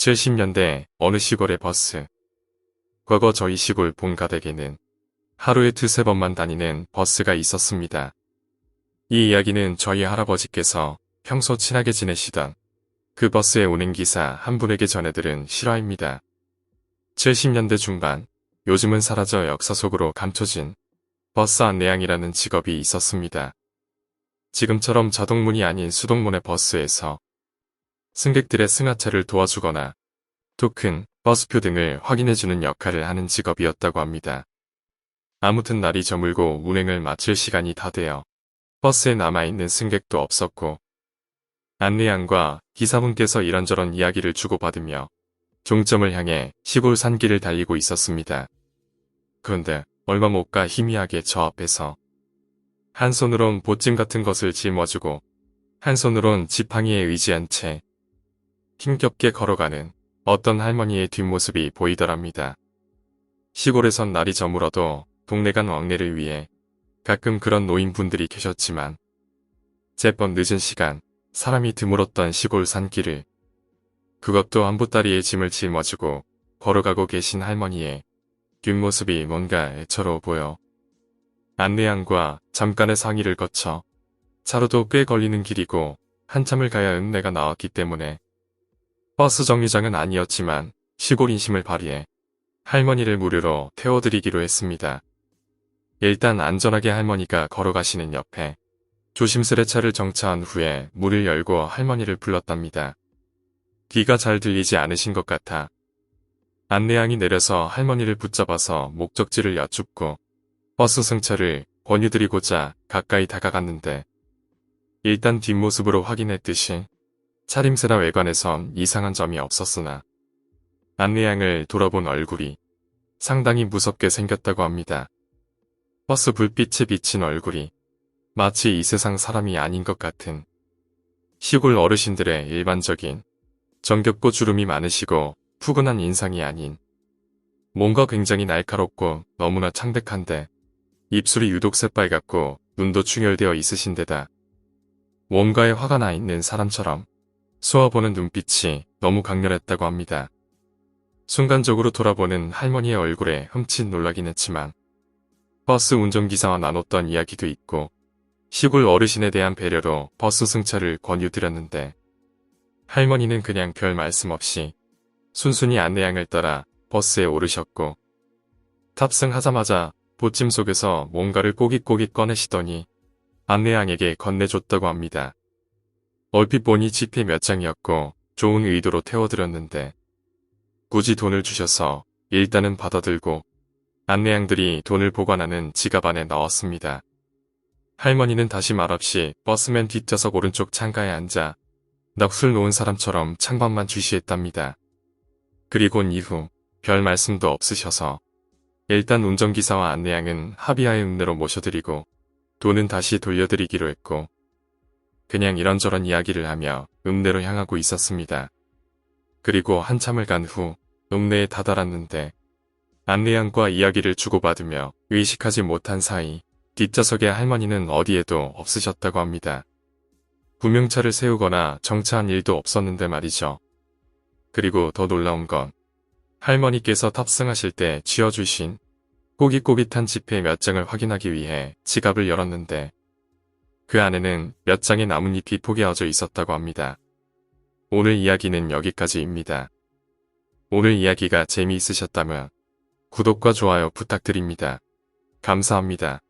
70년대 어느 시골의 버스. 과거 저희 시골 본가댁에는 하루에 두세 번만 다니는 버스가 있었습니다. 이 이야기는 저희 할아버지께서 평소 친하게 지내시던 그 버스에 오는 기사 한 분에게 전해들은 실화입니다. 70년대 중반, 요즘은 사라져 역사 속으로 감춰진 버스 안내양이라는 직업이 있었습니다. 지금처럼 자동문이 아닌 수동문의 버스에서 승객들의 승하차를 도와주거나 토큰, 버스표 등을 확인해주는 역할을 하는 직업이었다고 합니다. 아무튼 날이 저물고 운행을 마칠 시간이 다 되어 버스에 남아있는 승객도 없었고 안내양과 기사분께서 이런저런 이야기를 주고받으며 종점을 향해 시골 산길을 달리고 있었습니다. 그런데 얼마 못 가 희미하게 저 앞에서 한 손으론 보찜 같은 것을 짊어지고 한 손으론 지팡이에 의지한 채 힘겹게 걸어가는 어떤 할머니의 뒷모습이 보이더랍니다. 시골에선 날이 저물어도 동네 간 왕래를 위해 가끔 그런 노인분들이 계셨지만 제법 늦은 시간 사람이 드물었던 시골 산길을 그것도 한 보따리의 짐을 짊어지고 걸어가고 계신 할머니의 뒷모습이 뭔가 애처로워 보여 안내양과 잠깐의 상의를 거쳐 차로도 꽤 걸리는 길이고 한참을 가야 읍내가 나왔기 때문에 버스 정류장은 아니었지만 시골 인심을 발휘해 할머니를 무료로 태워드리기로 했습니다. 일단 안전하게 할머니가 걸어가시는 옆에 조심스레 차를 정차한 후에 문을 열고 할머니를 불렀답니다. 귀가 잘 들리지 않으신 것 같아 안내양이 내려서 할머니를 붙잡아서 목적지를 여쭙고 버스 승차를 권유드리고자 가까이 다가갔는데 일단 뒷모습으로 확인했듯이 차림새나 외관에선 이상한 점이 없었으나 안내양을 돌아본 얼굴이 상당히 무섭게 생겼다고 합니다. 버스 불빛에 비친 얼굴이 마치 이 세상 사람이 아닌 것 같은 시골 어르신들의 일반적인 정겹고 주름이 많으시고 푸근한 인상이 아닌 뭔가 굉장히 날카롭고 너무나 창백한데 입술이 유독 새빨갛고 눈도 충혈되어 있으신 데다 뭔가에 화가 나 있는 사람처럼 쏘아보는 눈빛이 너무 강렬했다고 합니다. 순간적으로 돌아보는 할머니의 얼굴에 흠칫 놀라긴 했지만 버스 운전기사와 나눴던 이야기도 있고 시골 어르신에 대한 배려로 버스 승차를 권유드렸는데 할머니는 그냥 별 말씀 없이 순순히 안내양을 따라 버스에 오르셨고 탑승하자마자 보찜 속에서 뭔가를 꼬깃꼬깃 꺼내시더니 안내양에게 건네줬다고 합니다. 얼핏 보니 지폐 몇 장이었고 좋은 의도로 태워드렸는데 굳이 돈을 주셔서 일단은 받아들고 안내양들이 돈을 보관하는 지갑 안에 넣었습니다. 할머니는 다시 말없이 버스맨 뒷좌석 오른쪽 창가에 앉아 넋을 놓은 사람처럼 창밖만 주시했답니다. 그리곤 이후 별 말씀도 없으셔서 일단 운전기사와 안내양은 합의하에 읍내로 모셔드리고 돈은 다시 돌려드리기로 했고 그냥 이런저런 이야기를 하며 읍내로 향하고 있었습니다. 그리고 한참을 간 후 읍내에 다다랐는데 안내양과 이야기를 주고받으며 의식하지 못한 사이 뒷좌석의 할머니는 어디에도 없으셨다고 합니다. 구명차를 세우거나 정차한 일도 없었는데 말이죠. 그리고 더 놀라운 건 할머니께서 탑승하실 때 쥐어주신 꼬깃꼬깃한 지폐 몇 장을 확인하기 위해 지갑을 열었는데 그 안에는 몇 장의 나뭇잎이 포개어져 있었다고 합니다. 오늘 이야기는 여기까지입니다. 오늘 이야기가 재미있으셨다면 구독과 좋아요 부탁드립니다. 감사합니다.